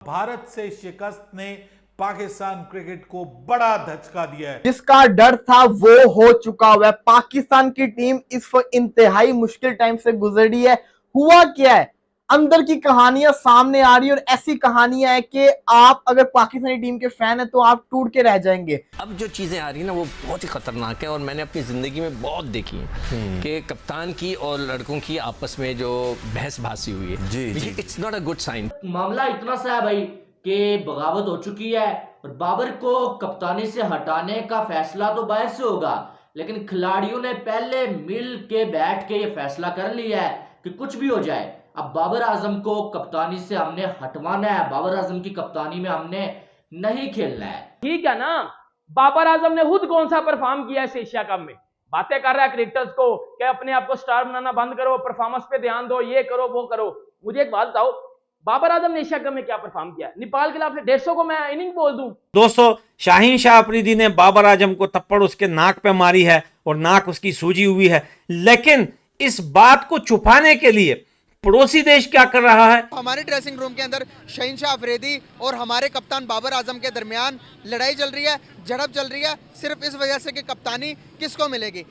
भारत से शिकस्त ने पाकिस्तान क्रिकेट को बड़ा धचका दिया है। जिसका डर था वो हो चुका हुआ है। पाकिस्तान की टीम इस इंतहाई मुश्किल टाइम से गुजरी है। हुआ क्या है, अंदर की कहानियां सामने आ रही है और ऐसी कहानियां है कि आप अगर पाकिस्तानी टीम के फैन है तो आप टूट के रह जाएंगे। अब जो चीज़ें आ रही है ना वो बहुत ही खतरनाक है और मैंने अपनी ज़िंदगी में बहुत देखी है कि कप्तान की और लड़कों की आपस में जो बहसबाजी हुई है जी। It's not a good sign. मामला इतना सा है भाई कि बगावत हो चुकी है और बाबर को कप्तानी से हटाने का फैसला तो बाहर से होगा, लेकिन खिलाड़ियों ने पहले मिल के बैठ के ये फैसला कर लिया है कि कुछ भी हो जाए अब बाबर आजम को कप्तानी से हमने हटवाना है, बाबर आजम की कप्तानी में हमने नहीं खेलना है। ठीक है ना, बाबर आजम ने खुद कौन सा परफॉर्म किया है एशिया कप में, बातें कर रहा है क्रिकेटर्स को कि अपने आप को स्टार बनाना बंद करो, परफॉर्मेंस पे ध्यान दो, ये करो वो करो। मुझे एक बात बताओ, बाबर आजम ने एशिया कप में क्या परफॉर्म किया? नेपाल के खिलाफ 150 को मैं इनिंग बोल दूं। दोस्तों, शाहीन शाह अफरीदी ने बाबर आजम को थप्पड़ उसके नाक पे मारी है और नाक उसकी सूजी हुई है, लेकिन इस बात को छुपाने के लिए पड़ोसी देश क्या कर रहा है? हमारे ड्रेसिंग रूम के अंदर शाहीन शाह अफरीदी और हमारे कप्तान बाबर आजम के दरमियान लड़ाई चल रही है, झड़प चल रही है, सिर्फ इस वजह से कि कप्तानी किसको मिलेगी।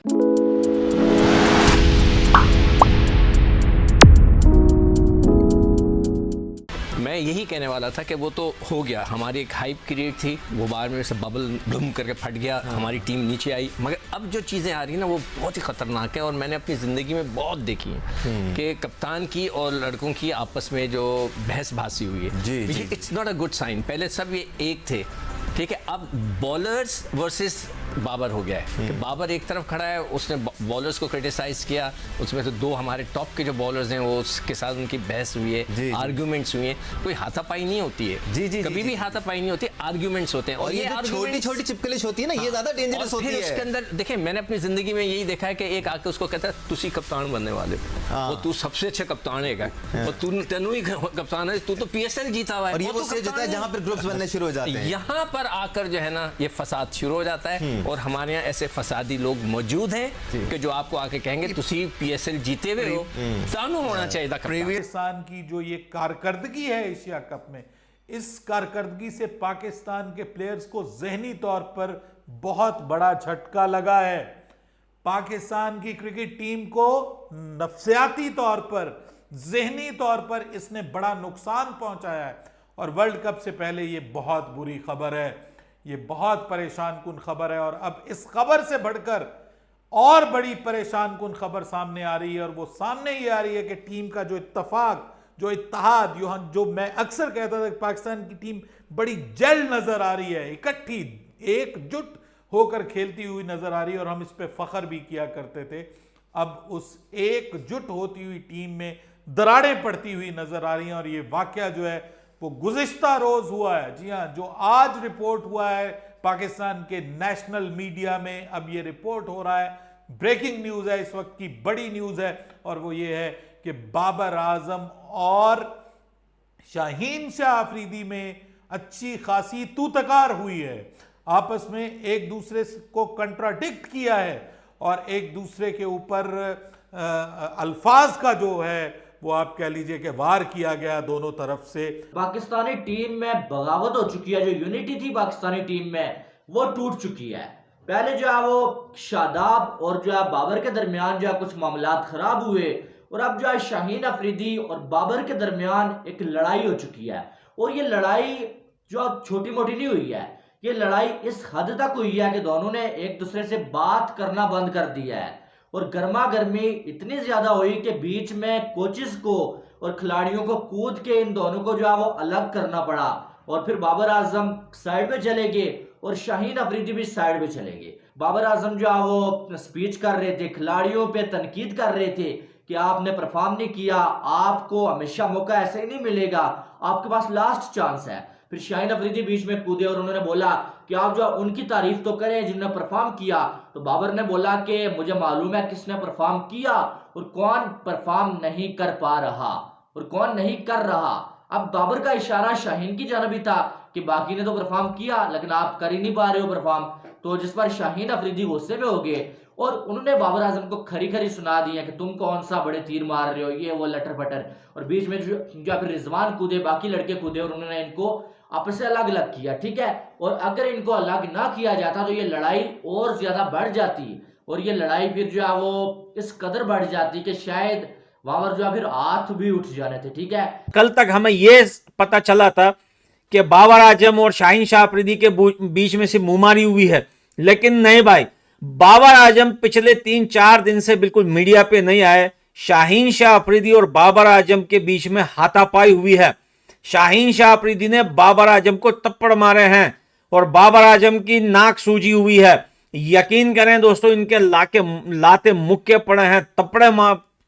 मैं यही कहने वाला था कि वो तो हो गया, हमारी एक हाइप क्रिएट थी, वो बार में से बबल डूम करके फट गया, हमारी टीम नीचे आई। मगर अब जो चीज़ें आ रही हैं ना वो बहुत ही ख़तरनाक है और मैंने अपनी ज़िंदगी में बहुत देखी है कि कप्तान की और लड़कों की आपस में जो बहसबाजी हुई है जी। It's not a good sign. पहले सब ये एक थे, ठीक है, अब बॉलर्स वर्सेस बाबर हो गया है कि बाबर एक तरफ खड़ा है, उसने बॉलर्स को क्रिटिसाइज किया, उसमें तो दो हमारे टॉप के जो बॉलर्स हैं वो उसके साथ उनकी बहस हुई है, आर्ग्यूमेंट्स हुई हैं। कोई हाथापाई नहीं होती है जी, कभी भी हाथापाई नहीं होती, आर्ग्यूमेंट्स होते हैं। और ये छोटी छोटी चिपकलिश होती है ना, ये ज्यादा डेंजरस होती है। उसके अंदर देखिए, मैंने अपनी जिंदगी में यही देखा है कि एक आके उसको कहता है तुसी कप्तान बनने वाले हो, तू सबसे अच्छे कप्तान है और तू ही कप्तान है, तू तो PSL जीता हुआ है और ये वो स्टेज होता है जहां पर ग्रुप्स बनने शुरू हो जाते हैं। यहाँ पर आकर जो है ना ये फसाद शुरू हो जाता है और हमारे यहाँ ऐसे फसादी लोग मौजूद हैं कि जो आपको आके कहेंगे तुसी PSL जीते हुए हो, तानू होना चाहिए था। पाकिस्तान की जो ये कारकर्दगी है एशिया कप में, इस कारकर्दगी से पाकिस्तान के प्लेयर्स को जहनी तौर पर बहुत बड़ा झटका लगा है। पाकिस्तान की क्रिकेट टीम को नफ्सियाती तौर पर, जहनी तौर पर इसने बड़ा नुकसान पहुंचाया है और वर्ल्ड कप से पहले ये बहुत बुरी खबर है, ये बहुत परेशान कुन खबर है। और अब इस खबर से बढ़कर और बड़ी परेशान कुन खबर सामने आ रही है और वो सामने ये आ रही है कि टीम का जो इत्तफाक, जो इत्तेहाद, जो मैं अक्सर कहता था कि पाकिस्तान की टीम बड़ी जेल नजर आ रही है, इकट्ठी एकजुट होकर खेलती हुई नजर आ रही है और हम इस पे फख्र भी किया करते थे। अब उस एकजुट होती हुई टीम में दरारें पड़ती हुई नजर आ रही हैं और ये वाकया जो है वो गुज़िश्ता रोज हुआ है। जी हाँ, जो आज रिपोर्ट हुआ है पाकिस्तान के नेशनल मीडिया में, अब ये रिपोर्ट हो रहा है, ब्रेकिंग न्यूज़ है, इस वक्त की बड़ी न्यूज़ है और वो ये है कि बाबर आजम और शाहीन शाह अफरीदी में अच्छी खासी तूतकार हुई है, आपस में एक दूसरे को कंट्राडिक्ट किया है और एक दूसरे के ऊपर अल्फाज का जो है वो आप कह लीजिए कि वार किया गया दोनों तरफ से। पाकिस्तानी टीम में बगावत हो चुकी है, जो यूनिटी थी पाकिस्तानी टीम में वो टूट चुकी है। पहले जो है वो शादाब और जो है बाबर के दरमियान जो है कुछ मामलात खराब हुए और अब जो है शाहीन अफरीदी और बाबर के दरमियान एक लड़ाई हो चुकी है और ये लड़ाई जो छोटी मोटी नहीं हुई है, ये लड़ाई इस हद तक हुई है कि दोनों ने एक दूसरे से बात करना बंद कर दिया है और गर्मा गर्मी इतनी ज्यादा हुई कि बीच में कोचेस को और खिलाड़ियों को कूद के इन दोनों को जो है वो अलग करना पड़ा और फिर बाबर आजम साइड में चले गए और शाहीन अफरीदी भी साइड में चले गए। बाबर आजम जो है वो स्पीच कर रहे थे, खिलाड़ियों पे तनकीद कर रहे थे कि आपने परफॉर्म नहीं किया, आपको हमेशा मौका ऐसे ही नहीं मिलेगा, आपके पास लास्ट चांस है। फिर शाहीन अफरीदी बीच में कूदे और उन्होंने बोला कि आप जो उनकी तारीफ तो करें जिन्होंने परफॉर्म किया। तो बाबर ने बोला कि मुझे मालूम है किसने परफॉर्म किया और कौन परफॉर्म नहीं कर पा रहा और कौन नहीं कर रहा। अब बाबर का इशारा शाहीन की जानब भी था कि बाकी ने तो परफॉर्म किया लेकिन आप कर ही नहीं पा रहे हो परफॉर्म। तो जिस पर शाहीन अफरीदी गुस्से में हो गए और उन्होंने बाबर आजम को खरी खरी सुना दी है कि तुम कौन सा बड़े तीर मार रहे हो, ये वो लटर पटर। और बीच में जो फिर रिजवान कूदे, बाकी लड़के कूदे और उन्होंने इनको आपस से अलग अलग किया, ठीक है। और अगर इनको अलग ना किया जाता तो ये लड़ाई और ज्यादा बढ़ जाती और ये लड़ाई फिर जो है वो इस कदर बढ़ जाती कि शायद वहां पर जो है फिर हाथ भी उठ जाने थे, ठीक है। कल तक हमें यह पता चला था कि बाबर आजम और शाहीन शाह अफरीदी के बीच में से मुंहमारी हुई है, लेकिन नहीं भाई, बाबर आजम पिछले 3-4 दिन से बिल्कुल मीडिया पे नहीं आए। शाहीन शाह अफरीदी और बाबर आजम के बीच में हाथापाई हुई है। शाहीन शाह अफरीदी ने बाबर आजम को थप्पड़ मारे हैं और बाबर आजम की नाक सूजी हुई है। यकीन करें दोस्तों, इनके लाते मुक्के पड़े हैं,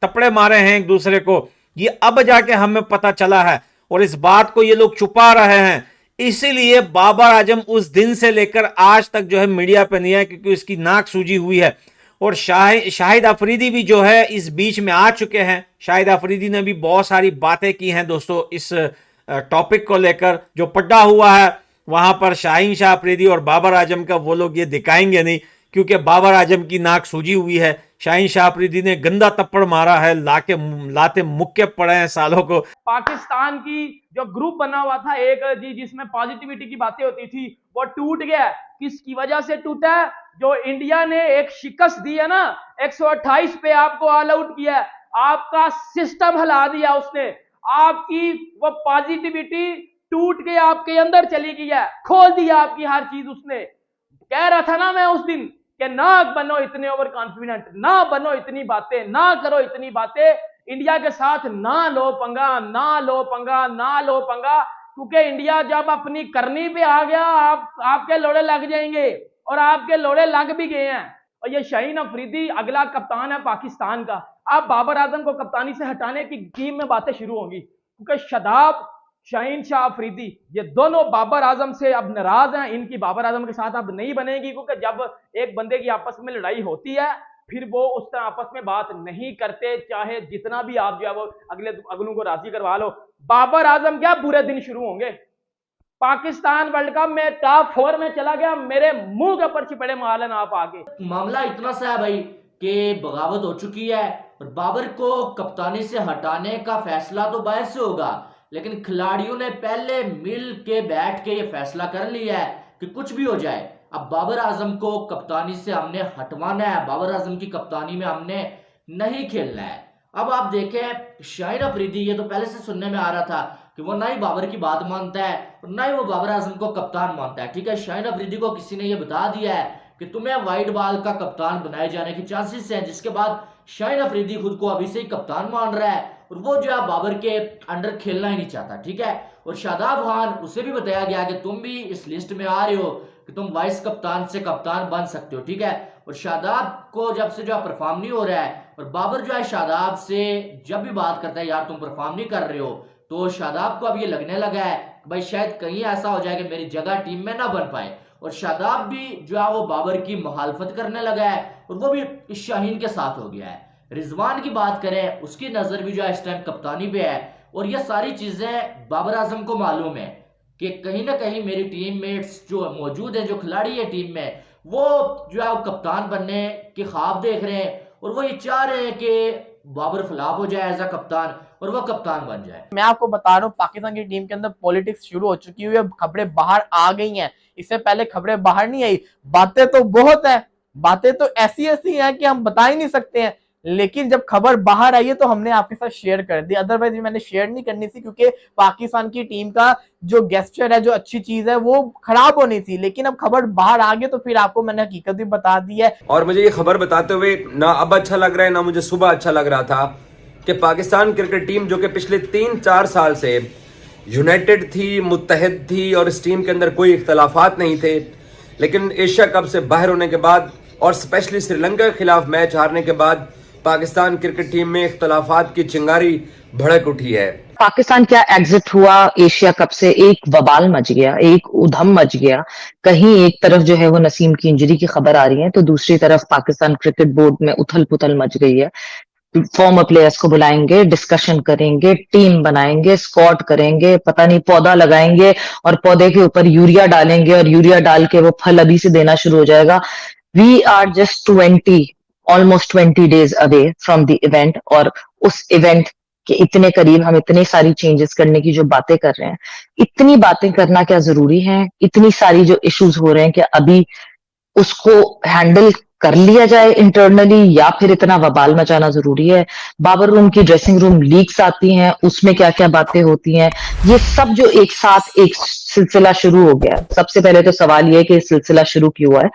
तपड़े मारे हैं एक दूसरे को। ये अब जाके हमें पता चला है और इस बात को ये लोग छुपा रहे हैं। इसीलिए बाबर आजम उस दिन से लेकर आज तक जो है मीडिया पे नहीं है, क्योंकि उसकी नाक सूजी हुई है। और शाहिद अफरीदी भी जो है इस बीच में आ चुके हैं। शाहिद अफरीदी ने भी बहुत सारी बातें की हैं दोस्तों इस टॉपिक को लेकर। जो पड्डा हुआ है वहां पर शाहीन शाह अफरीदी और बाबर आजम का वो लोग ये दिखाएंगे नहीं, क्योंकि बाबर आजम की नाक सूजी हुई है। शाहीन शाह अफरीदी ने गंदा थप्पड़ मारा है, लाते मुक्के पड़े हैं सालों को। पाकिस्तान की जो ग्रुप बना हुआ था एक जी, जिसमें पॉजिटिविटी की बातें होती थी, वो टूट गया। किसकी वजह से टूटा है? जो इंडिया ने एक शिकस्त दी है ना, 128 पे आपको ऑल आउट किया है, आपका सिस्टम हिला दिया उसने। आपकी वो पॉजिटिविटी टूट के आपके अंदर चली गई है, खोल दिया आपकी हर चीज उसने। कह रहा था ना मैं उस दिन कि ना बनो इतने ओवर कॉन्फिडेंट, ना बनो इतनी बातें, ना करो इतनी बातें, इंडिया के साथ ना लो पंगा, ना लो पंगा, ना लो पंगा, क्योंकि इंडिया जब अपनी करनी पे आ गया आपके लोड़े लग जाएंगे और आपके लोड़े लग भी गए हैं। और ये शाहीन अफरीदी अगला कप्तान है पाकिस्तान का। अब बाबर आजम को कप्तानी से हटाने की टीम में बातें शुरू होंगी, क्योंकि शादाब, शाहीन शाह अफरीदी, ये दोनों बाबर आजम से अब नाराज हैं। इनकी बाबर आजम के साथ अब नहीं बनेगी, क्योंकि जब एक बंदे की आपस में लड़ाई होती है फिर वो उस तरह आपस में बात नहीं करते, चाहे जितना भी आप जो है वो अगलों को राजी करवा लो। बाबर आजम क्या बुरे दिन शुरू होंगे। पाकिस्तान वर्ल्ड कप में टॉप 4 में चला गया, मेरे मुंह के ऊपर चिपड़े मारन आप आगे। मामला इतना सा है भाई कि बगावत हो चुकी है और बाबर को कप्तानी से हटाने का फैसला तो बाहर से होगा, लेकिन खिलाड़ियों ने पहले मिल के बैठ के ये फैसला कर लिया है कि कुछ भी हो जाए अब बाबर आजम को कप्तानी से हमने हटवाना है, बाबर आजम की कप्तानी में हमने नहीं खेलना है। अब आप देखें शाहीन अफरीदी, ये तो पहले से सुनने में आ रहा था कि वो ना ही बाबर की बात मानता है और ना ही वो बाबर आजम को कप्तान मानता है, ठीक है। शाहीन अफरीदी को किसी ने ये बता दिया है कि तुम्हें वाइट बॉल का कप्तान बनाए जाने के चांसेस हैं, जिसके बाद शाहीन अफरीदी खुद को अभी से ही कप्तान मान रहा है और वो जो है बाबर के अंडर खेलना ही नहीं चाहता, ठीक है। और शादाब खान, उसे भी बताया गया कि तुम भी इस लिस्ट में आ रहे हो कि तुम वाइस कप्तान से कप्तान बन सकते हो, ठीक है। और शादाब को जब से जो है परफॉर्म नहीं हो रहा है और बाबर जो है शादाब से जब भी बात करता है यार तुम परफॉर्म नहीं कर रहे हो, तो शादाब को अब ये लगने लगा है कि भाई शायद कहीं ऐसा हो जाए कि मेरी जगह टीम में ना बन पाए। और शादाब भी जो है वो बाबर की मुखालफत करने लगा है और वो भी शाहीन के साथ हो गया है। रिजवान की बात करें, उसकी नजर भी जो है इस टाइम कप्तानी पे है और ये सारी चीजें बाबर आजम को मालूम है कि कहीं ना कहीं मेरी टीममेट्स जो मौजूद हैं, जो खिलाड़ी है टीम में, वो जो है वो कप्तान बनने के ख्वाब देख रहे हैं और वो ये चाह रहे हैं कि बाबर फ्लॉप हो जाए एज अ कप्तान और वो कप्तान बन जाए। मैं आपको बता रहा हूँ पाकिस्तान की टीम के अंदर पॉलिटिक्स शुरू हो चुकी हुई है, खबरें बाहर आ गई हैं। इससे पहले खबरें बाहर नहीं आई। बातें तो बहुत है, बातें तो ऐसी ऐसी हैं कि हम बता ही नहीं सकते हैं, लेकिन जब खबर बाहर आई है तो हमने आपके साथ शेयर कर दी। अदरवाइज मैंने शेयर नहीं करनी थी, क्योंकि पाकिस्तान की टीम का जो गेस्चर है, जो अच्छी चीज है, वो खराब होनी थी। लेकिन अब खबर बाहर आ गई तो फिर आपको मैंने हकीकत भी बता दी है। और मुझे ये खबर बताते हुए ना अब अच्छा लग रहा है ना मुझे सुबह अच्छा लग रहा था कि पाकिस्तान क्रिकेट टीम जो कि पिछले 3-4 साल से यूनाइटेड थी, मुत्तहिद थी और इस टीम के अंदर कोई इख्तलाफात नहीं थे, लेकिन एशिया कप से बाहर होने के बाद और स्पेशली श्रीलंका के खिलाफ मैच हारने के बाद पाकिस्तान क्रिकेट टीम में इख्तलाफात की चिंगारी भड़क उठी है। पाकिस्तान क्या एग्जिट हुआ एशिया कप से, एक वबाल मच गया, एक उधम मच गया। कहीं एक तरफ जो है वो नसीम की इंजरी की खबर आ रही है तो दूसरी तरफ पाकिस्तान क्रिकेट बोर्ड में उथल पुथल मच गई है। फॉर्मर प्लेयर्स को बुलाएंगे, डिस्कशन करेंगे, टीम बनाएंगे, स्क्वाड करेंगे, पता नहीं पौधा लगाएंगे और पौधे के ऊपर यूरिया डालेंगे और यूरिया डाल के वो फल अभी से देना शुरू हो जाएगा। We are just almost 20 days away from the event, और उस इवेंट के इतने करीब हम इतनी सारी चेंजेस करने की जो बातें कर रहे हैं, इतनी बातें करना क्या जरूरी है? इतनी सारी जो इश्यूज हो रहे हैं, कि अभी उसको हैंडल कर लिया जाए इंटरनली, या फिर इतना वबाल मचाना जरूरी है? बाबर रूम की ड्रेसिंग रूम लीक्स आती हैं, उसमें क्या क्या बातें होती हैं, ये सब जो एक साथ एक सिलसिला शुरू हो गया। सबसे पहले तो सवाल ये है कि सिलसिला शुरू क्यों हुआ है।